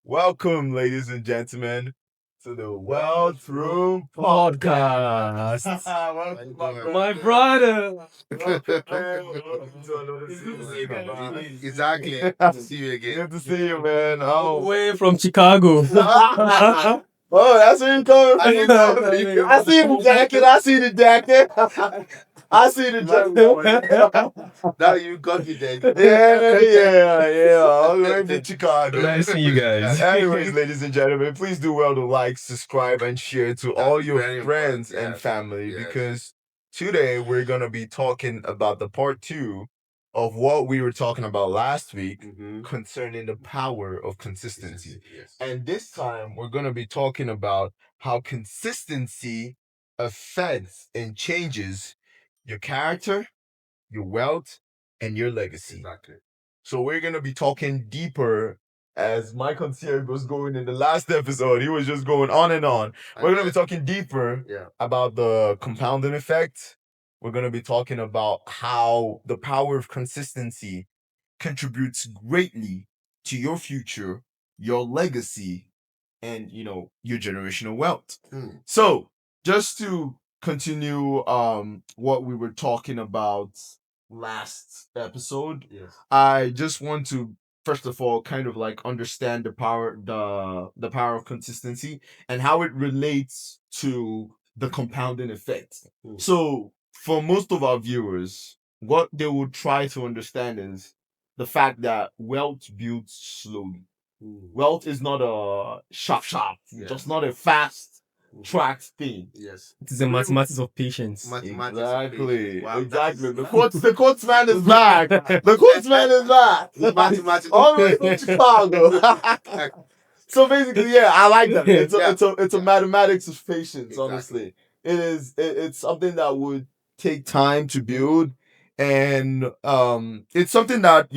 Welcome, ladies and gentlemen, to the Wealth Room Podcast. Welcome, My brother. Welcome to another season. Exactly. Good to see you again. Good to see you, man. Away from Chicago. Oh, that's where you coming from. I see the jacket. I see the jacket. I see the jacket. Now you confident. Yeah. All the way from Chicago. Nice seeing you guys. Anyways, ladies and gentlemen, please do well to like, subscribe, and share to all That's your very friends important. and Yes. family Yes. because today we're gonna be talking about the part two of what we were talking about last week concerning the power of consistency. Yes. And this time we're gonna be talking about how consistency affects and changes your character, your wealth, and your legacy. Exactly. So we're gonna be talking deeper as my concierge was going in the last episode. He was just going on and on. We're gonna be talking deeper Yeah. about the compounding effect. We're gonna be talking about how the power of consistency contributes greatly to your future, your legacy, and your generational wealth. So just to continue what we were talking about last episode, Yes. I just want to first of all kind of like understand the power of consistency and how it relates to the compounding effect. So for most of our viewers, what they will try to understand is the fact that wealth builds slowly. Wealth is not a sharp, Yeah. just not a fast track thing. Yes. It is a mathematics of patience. Mathematics. Exactly. Wow, Exactly. that The quotes man is back. The quotes man is back. is mathematics. All the way from Chicago. So basically, yeah, I like that. It's a mathematics of patience. Exactly. Honestly, it's something that would take time to build, and it's something that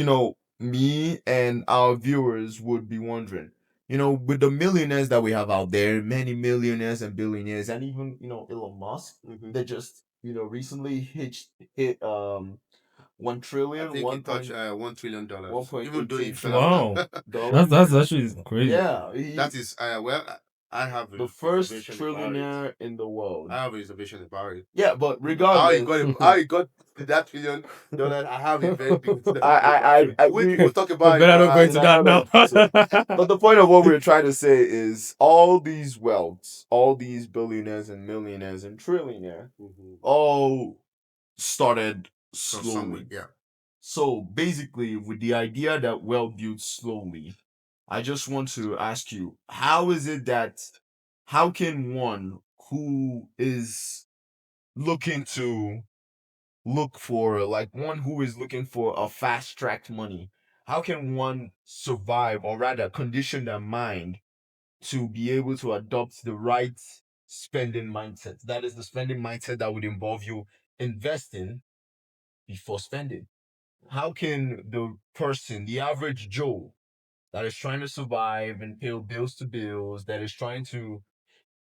me and our viewers would be wondering. With the millionaires that we have out there, many millionaires and billionaires, and even Elon Musk, they just recently hit 1 trillion, I think he touched $1 trillion. Even though he 1.8 fell. Wow. dollars. That's actually crazy. Yeah, That is I have the a first reservation about it. trillionaire in the world. I have a reservation about it. Yeah, but How regardless, he got that $1 trillion? I have a very big. We'll talk We about it. better not go into that now. But the point of what we're trying to say is all these wealths, all these billionaires and millionaires and trillionaire, all started From slowly. somewhere, yeah. So basically, with the idea that wealth builds slowly, I just want to ask you, how can one who is looking to one who is looking for a fast tracked money, how can one survive or rather condition their mind to be able to adopt the right spending mindset? That is the spending mindset that would involve you investing before spending. How can the person, the average Joe, that is trying to survive and pay bills to bills, that is trying to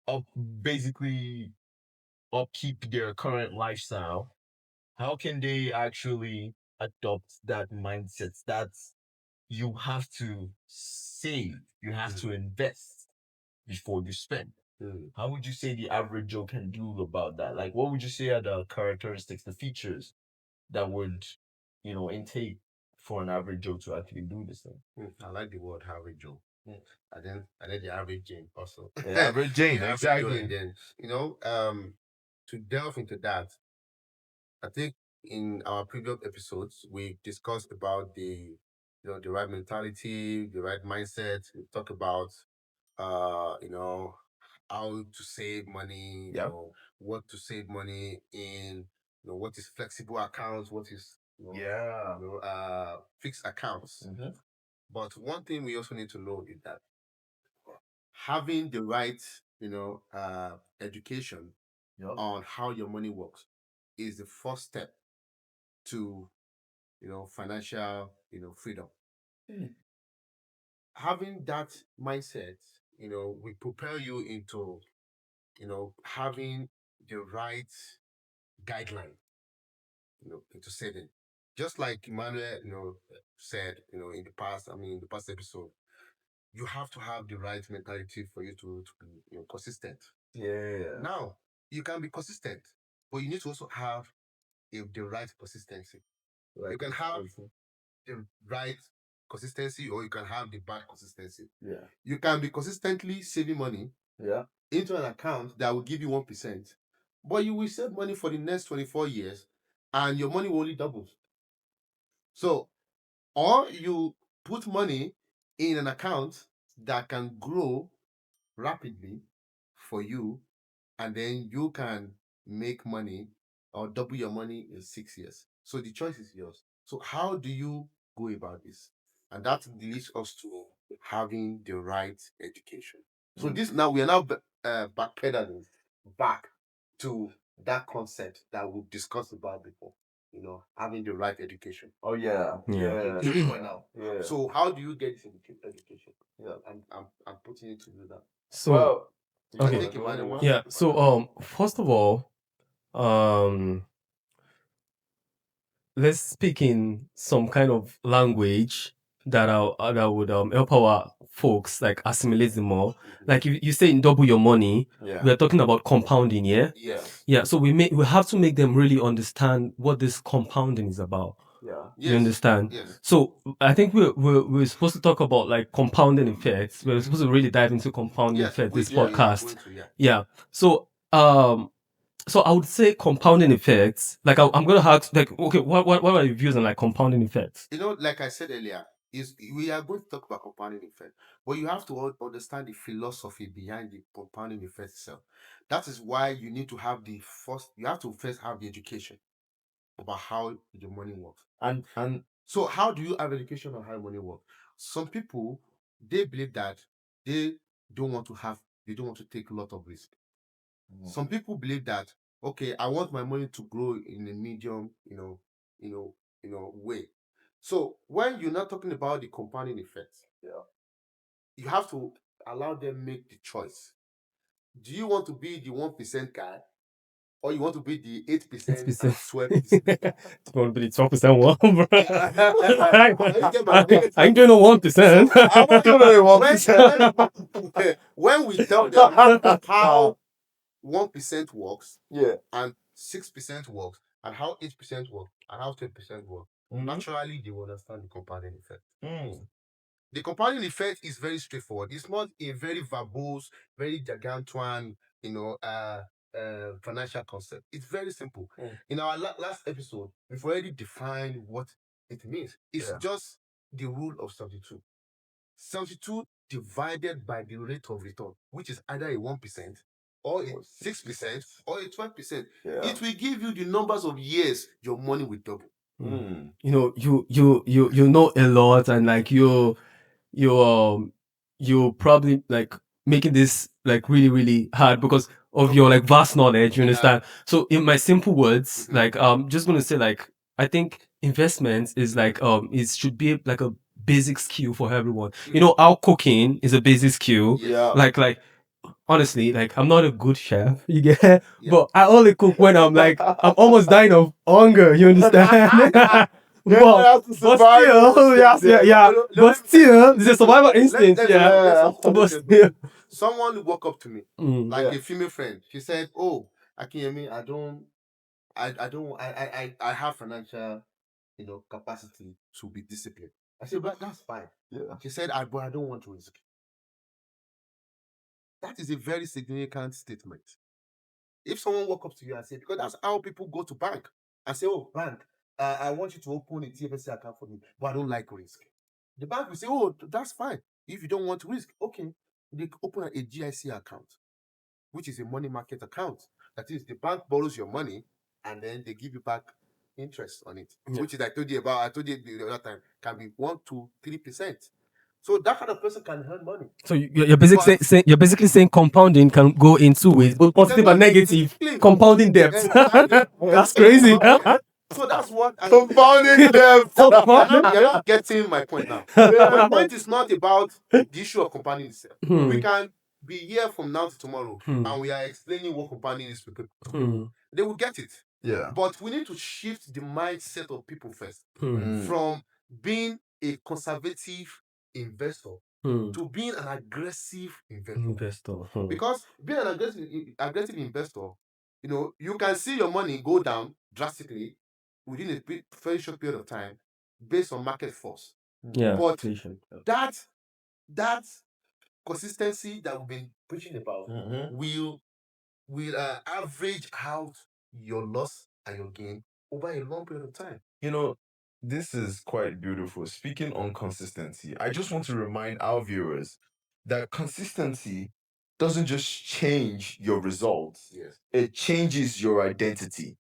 up basically upkeep their current lifestyle, how can they actually adopt that mindset that you have to save, you have to invest before you spend? How would you say the average Joe can do about that? Like, what would you say are the characteristics, the features that would, intake for an average Joe to actually do this thing? I like the word average Joe. And then the average Jane also. The average Jane, The average Joe, exactly. and then to delve into that, I think in our previous episodes we discussed about the right mentality, the right mindset. We talk about how to save money, Yeah. what to save money in, what is flexible accounts, what is Yeah. fixed accounts. But one thing we also need to know is that having the right, education Yep. on how your money works is the first step to, financial, freedom. Having that mindset, will propel you into, having the right guideline, into saving. Just like Emmanuel, said, in the past episode, you have to have the right mentality for you to be consistent. Yeah. Now, you can be consistent, but you need to also have the right consistency. You can have the right consistency, or you can have the bad consistency. Yeah. You can be consistently saving money Yeah. into an account that will give you 1%, but you will save money for the next 24 years and your money will only double. So, or you put money in an account that can grow rapidly for you, and then you can make money or double your money in 6 years. So the choice is yours. So how do you go about this? And that leads us to having the right education. So this now we are now backpedaling back to that concept that we've discussed about before. Having the right education. Oh yeah. Yeah. Point now. Yeah. So how do you get this education? Yeah, I'm putting it to you that. So Well, okay. I think Emmanuel wants yeah. to- So first of all, let's speak in some kind of language that would help our folks like assimilate them more. Like if you say double your money, yeah. we're talking about compounding, yeah? Yeah. Yeah. So we have to make them really understand what this compounding is about. Yeah. You understand? Yes. So I think we're supposed to talk about like compounding effects. We're supposed to really dive into compounding Yes. effects this we are podcast. going to, yeah. Yeah. So I would say compounding effects. Like I'm gonna ask, like, okay, what are your views on like compounding effects? Like I said earlier, we are going to talk about compounding effect, but you have to understand the philosophy behind the compounding effect itself. That is why you need to have you have to first have the education about how the money works. And So how do you have education on how money works? Some people, they believe that they don't want to take a lot of risk. Some people believe that, okay, I want my money to grow in a medium, way. So when you're not talking about the compounding effect, you have to allow them make the choice. Do you want to be the 1% guy, or you want to be the 8% and 12%? It's going to be the 12% one, bro. I I'm doing a 1%. I'm not doing a 1%. When we tell them how 1% works, Yeah. and 6% works, and how 8% works, and how 10% works, Mhm. naturally they will understand the compounding effect. Mm. The compounding effect is very straightforward. It's not a very verbose, very gargantuan, financial concept. It's very simple. In our last episode, we've already defined what it means. It's just the rule of 72. 72 divided by the rate of return, which is either a 1% or a 6% or a 12%. Yeah. It will give you the numbers of years your money will double. Mm. You know, you know a lot, and like you're probably like making this like really, really hard because of your like vast knowledge, you understand? So in my simple words, like just gonna say like I think investments is like it should be like a basic skill for everyone. You know how cooking is a basic skill. Yeah. Like honestly, like I'm not a good chef, you get, but I only cook when I'm like I'm almost dying of hunger, you understand? But still, yeah. But still, it's a survival instinct, But still, Someone who walked up to me, Mm. like a female friend, she said, "Oh, Akinyemi, I have financial, capacity to be disciplined." I said, "But that's fine." Yeah. She said, but I don't want to risk. That is a very significant statement. If someone walk up to you and say, because that's how people go to bank and say, "Oh, bank, I want you to open a TFSC account for me, but I don't like risk." The bank will say, "Oh, that's fine. If you don't want risk, okay." They open a GIC account, which is a money market account. That is, the bank borrows your money and then they give you back interest on it, which is I told you the other time, can be 1 to 3%. So that kind of person can earn money. So you're basically saying compounding can go in two ways, both positive and negative. Compounding debt. That's crazy. So that's what Compounding debt. You're not getting my point now. My point is not about the issue of compounding itself. We can be here from now to tomorrow and we are explaining what compounding is to people. They will get it. Yeah. But we need to shift the mindset of people first from being a conservative investor to being an aggressive investor. Investor. Because being an aggressive investor, you can see your money go down drastically within a very short period of time based on market force. Yeah. But Patient. that consistency that we've been preaching about Mhm. will average out your loss and your gain over a long period of time. This is quite beautiful. Speaking on consistency, I just want to remind our viewers that consistency doesn't just change your results, Yes. it changes your identity.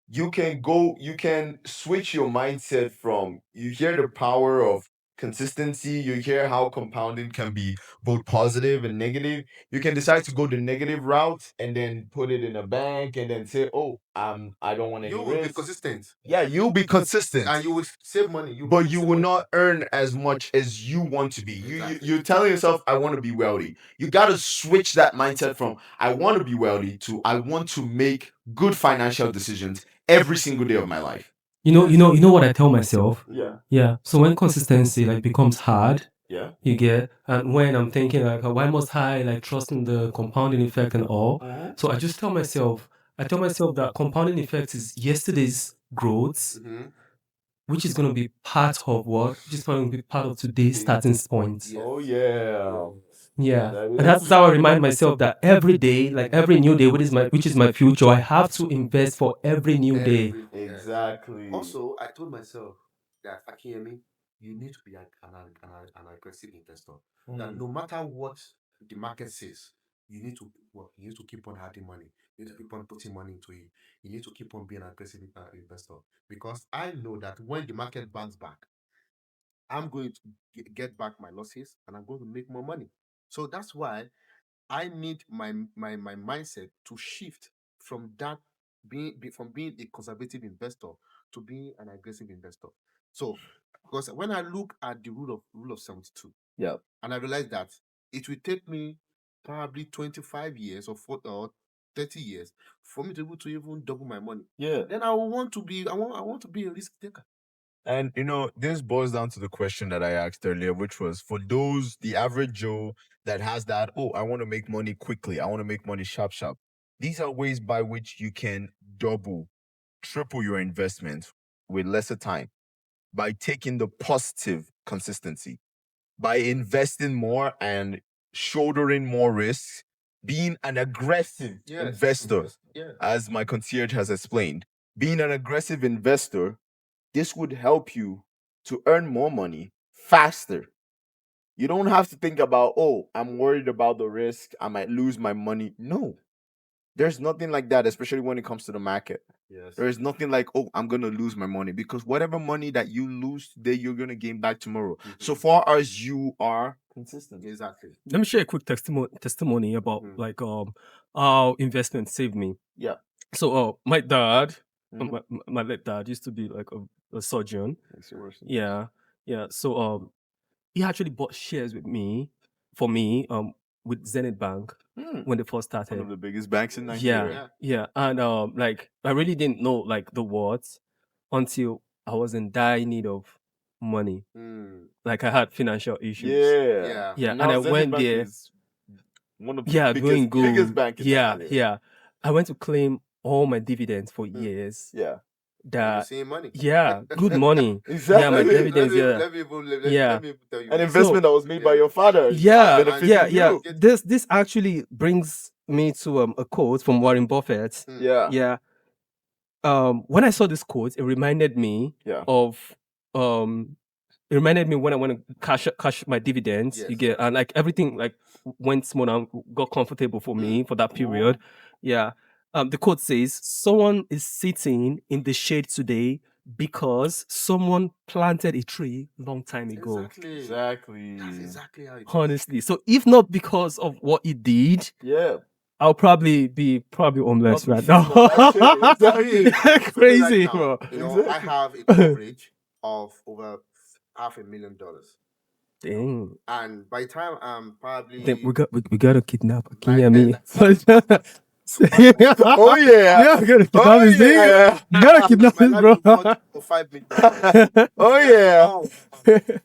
You can switch your mindset from, you hear the power of consistency, you hear how compounding can be both positive and negative. You can decide to go the negative route and then put it in a bank and then say, oh, I don't want any You will be risk. consistent Yeah, you'll be consistent, and you will save money. but you will not earn as much as you want to be. Exactly. You're telling yourself, I want to be wealthy. You got to switch that mindset from I want to be wealthy to I want to make good financial decisions every single day of my life. You know what I tell myself? Yeah. Yeah. So when consistency like becomes hard, Yeah. you get, and when I'm thinking like, why must I like trust in the compounding effect and all? So I just tell myself, that compounding effect is yesterday's growth, which is going to be part of what, which is going to be part of today's starting point. Yes. Oh yeah. Yeah, That and that's how I remind myself that every day, like every new day, which is my future, I have to invest for every new day. Exactly. Also, I told myself that Akiyemi, you need to be an aggressive investor. That no matter what the market says, you need to keep on adding money. You need to keep on putting money into it. You need to keep on being an aggressive investor. Because I know that when the market bounces back, I'm going to get back my losses and I'm going to make more money. So that's why I need my mindset to shift from that from being a conservative investor to being an aggressive investor. So because when I look at the rule of 72, Yeah. and I realize that it will take me probably 25 years or 30 years for me to be able to even double my money. Yeah. Then I want to be a risk taker. And this boils down to the question that I asked earlier, which was for the average Joe that has that, oh, I want to make money quickly, I want to make money sharp, sharp. These are ways by which you can double, triple your investment with lesser time by taking the positive consistency, by investing more and shouldering more risks, being an aggressive investor, as my concierge has explained. Being an aggressive investor, this would help you to earn more money faster. You don't have to think about, oh, I'm worried about the risk, I might lose my money. No, there's nothing like that, especially when it comes to the market. Yes. There is nothing like, oh, I'm going to lose my money, because whatever money that you lose today, you're going to gain back tomorrow. So far as you are consistent. Exactly. Let me share a quick testimony about like how investment saved me. Yeah. So my dad, my late dad used to be like a surgeon. Yeah. So he actually bought shares with me with Zenith Bank when they first started. One of the biggest banks in Nigeria. Yeah. And like I really didn't know like the words until I was in dire need of money. Like I had financial issues. Yeah. Yeah. And Now I Zenith went Bank there. is one of the Doing good. biggest bank in Nigeria. Yeah. I went to claim all my dividends for years. Yeah. You're seeing money. Yeah, good money. Exactly. Yeah, my dividends. Yeah. Let me tell you. An investment that was made by your father. Yeah. benefiting you. This actually brings me to a quote from Warren Buffett. Yeah. Yeah. When I saw this quote, it reminded me of it reminded me when I want to cash my dividends. Yes. You get, and like everything like went smooth and got comfortable for me for that period. Yeah. The quote says, "Someone is sitting in the shade today because someone planted a tree long time ago." Exactly. That's exactly how it is. Honestly, so if not because of what he did, I'll probably be homeless right now. Exactly. Crazy, Right bro. now, I have a coverage of over $500,000. Dang. And by the time I'm probably Then we got to kidnap. Can you hear Like, me? Oh yeah. Yeah, gotta kidnap Oh this thing. yeah. You gotta kidnap My this, life bro. is not for 5 minutes. Oh yeah. Wow.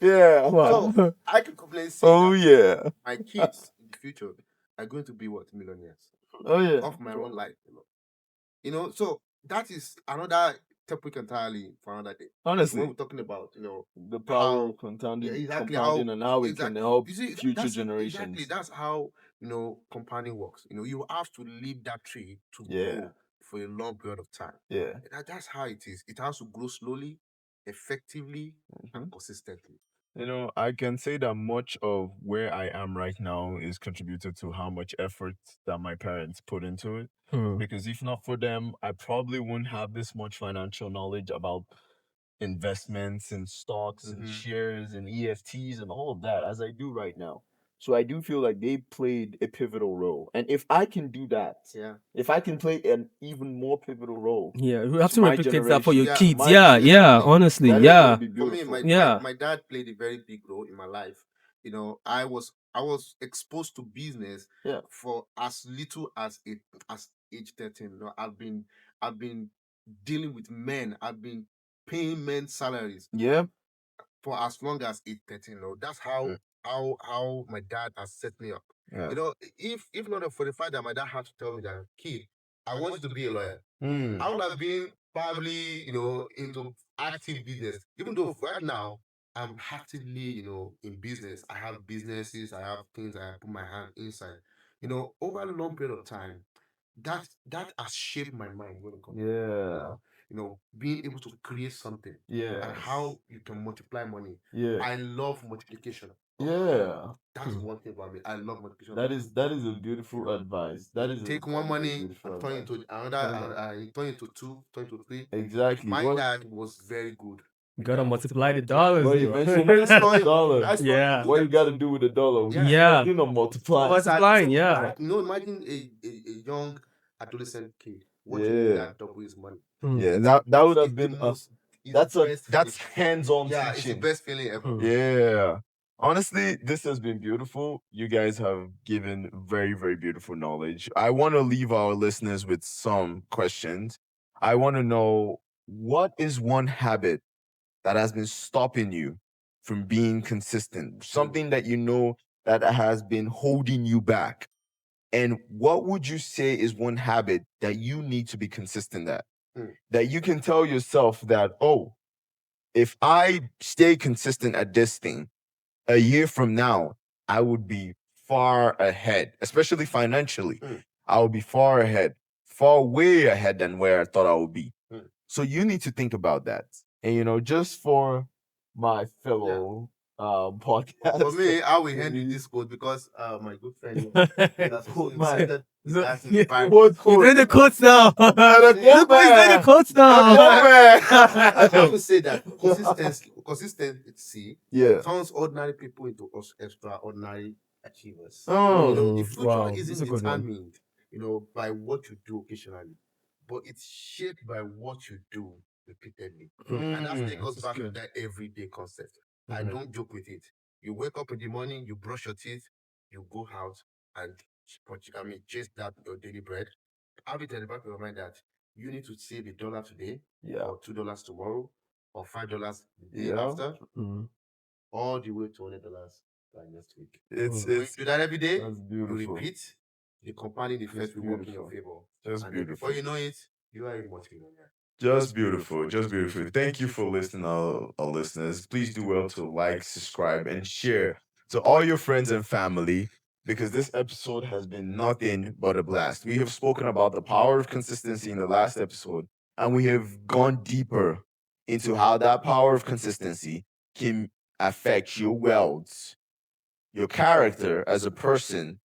Yeah. Wow. So I can complain say Oh that yeah. my kids in the future are going to be what millionaires Oh yeah. of my own life. So that is another topic entirely for another day. Honestly, When we're talking about the power how of compounding, exactly compounding and how it can exactly help you see future that's generations. exactly that's how compounding works. You have to leave that tree to Yeah. grow for a long period of time. Yeah. That's how it is. It has to grow slowly, effectively, Mhm. and consistently. I can say that much of where I am right now is contributed to how much effort that my parents put into it. Hmm. Because if not for them, I probably wouldn't have this much financial knowledge about investments and stocks and Mhm. shares and EFTs and all of that as I do right now. So I do feel like they played a pivotal role. And if I can do that, Yeah. if I can play an even more pivotal role Yeah, we have to to my replicate that for generation, your Yeah, kids. my Yeah, kids, yeah, exactly. honestly, that is yeah. going to be For me, beautiful. Yeah. my dad played a very big role in my life. I was exposed to business Yeah. for as little as age 13. I've been dealing with men. I've been paying men salaries Yeah. for as long as age 13. That's how Mm. how my dad has set me up. Yeah. If not for the fact that my dad had to tell me that, kid, I want you to be a lawyer, Mm. I would have been probably, into active business. Even though right now I'm actively, in business. I have businesses, I have things I put my hand inside. Over a long period of time, that has shaped my mind when it comes to Yeah. being able to create something and Yeah. how you can multiply money. Yeah. I love multiplication. Yeah. That's one thing about me. I love multiplication. That is a beautiful advice. That is Take a one very money beautiful and turn advice. into another, and turn into two, turn into three. Exactly. My What dad was very good. You gotta multiply the dollars. Well, you bro. mentioned dollar. That's what Yeah. you What do you got to do with the dollar? Yeah. You know, multiply. Multiplying, yeah. Imagine a young adolescent kid watching his Yeah. dad double his money. Hmm. Yeah, that would have It's been the most, it's that's the a best that's feeling. hands-on Yeah, it's the teaching. best feeling ever. Hmm. Yeah. Honestly, this has been beautiful. You guys have given very, very beautiful knowledge. I want to leave our listeners with some questions. I want to know, what is one habit that has been stopping you from being consistent? Something that you know that has been holding you back. And what would you say is one habit that you need to be consistent at? Hmm. That you can tell yourself that, oh, if I stay consistent at this thing, a year from now, I would be far ahead, especially financially. Mm. I will be far ahead, far way ahead than where I thought I would be. Mm. So you need to think about that. And just for my fellow podcast. For me, I will end with this quote because my good friend that's Quote, also man. insisted So- that's in the Bible. Quote, You're doing the quotes now. quote, Look who's doing the quotes now. I would say that consistency Yeah. turns ordinary people into extraordinary achievers. Oh, The future wow. That's a isn't good one. determined, by what you do occasionally, but it's shaped by what you do repeatedly. And that takes us that's back to good. that everyday concept. I Mhm. don't joke with it. You wake up in the morning, you brush your teeth, you go out and chase that your daily bread. Have it at the back of your mind that you need to save $1 today, Yeah. or $2 tomorrow, or $5 the day Yeah. after, Mhm. all the way to $100 by next week. It's When you it's do that every day, that's you beautiful. repeat, the compounding effect will work in your favor. Just And then beautiful. before you know it, you are a multi-millionaire. Just beautiful. Just beautiful. Thank you for listening, our listeners. Please do well to like, subscribe, and share to all your friends and family, because this episode has been nothing but a blast. We have spoken about the power of consistency in the last episode, and we have gone deeper into how that power of consistency can affect your wealth, your character as a person,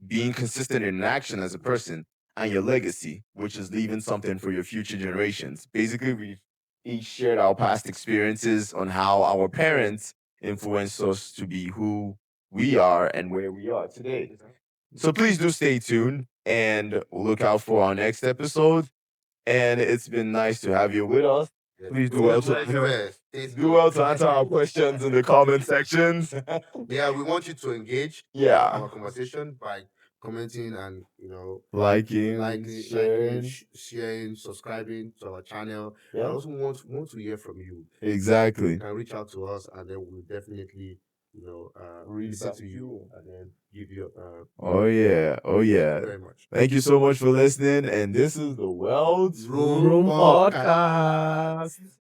being consistent in action as a person, and your legacy, which is leaving something for your future generations. Basically, we each shared our past experiences on how our parents influenced us to be who we are and where we are today. So please do stay tuned and look out for our next episode. And it's been nice to have you with us. Please do well to do well to answer our questions in the comment sections. Yeah, we want you to engage Yeah. our conversation by commenting, and Liking, sharing. sharing, subscribing to our channel. Yeah. And also want to hear from you. You Exactly. can reach out to us, and then we'll definitely Reach listen out to to you you. and then give you. Oh yeah. Oh Thank yeah. you very much. Thank you so much for listening. And this is the World's Room Room Podcast. Podcast.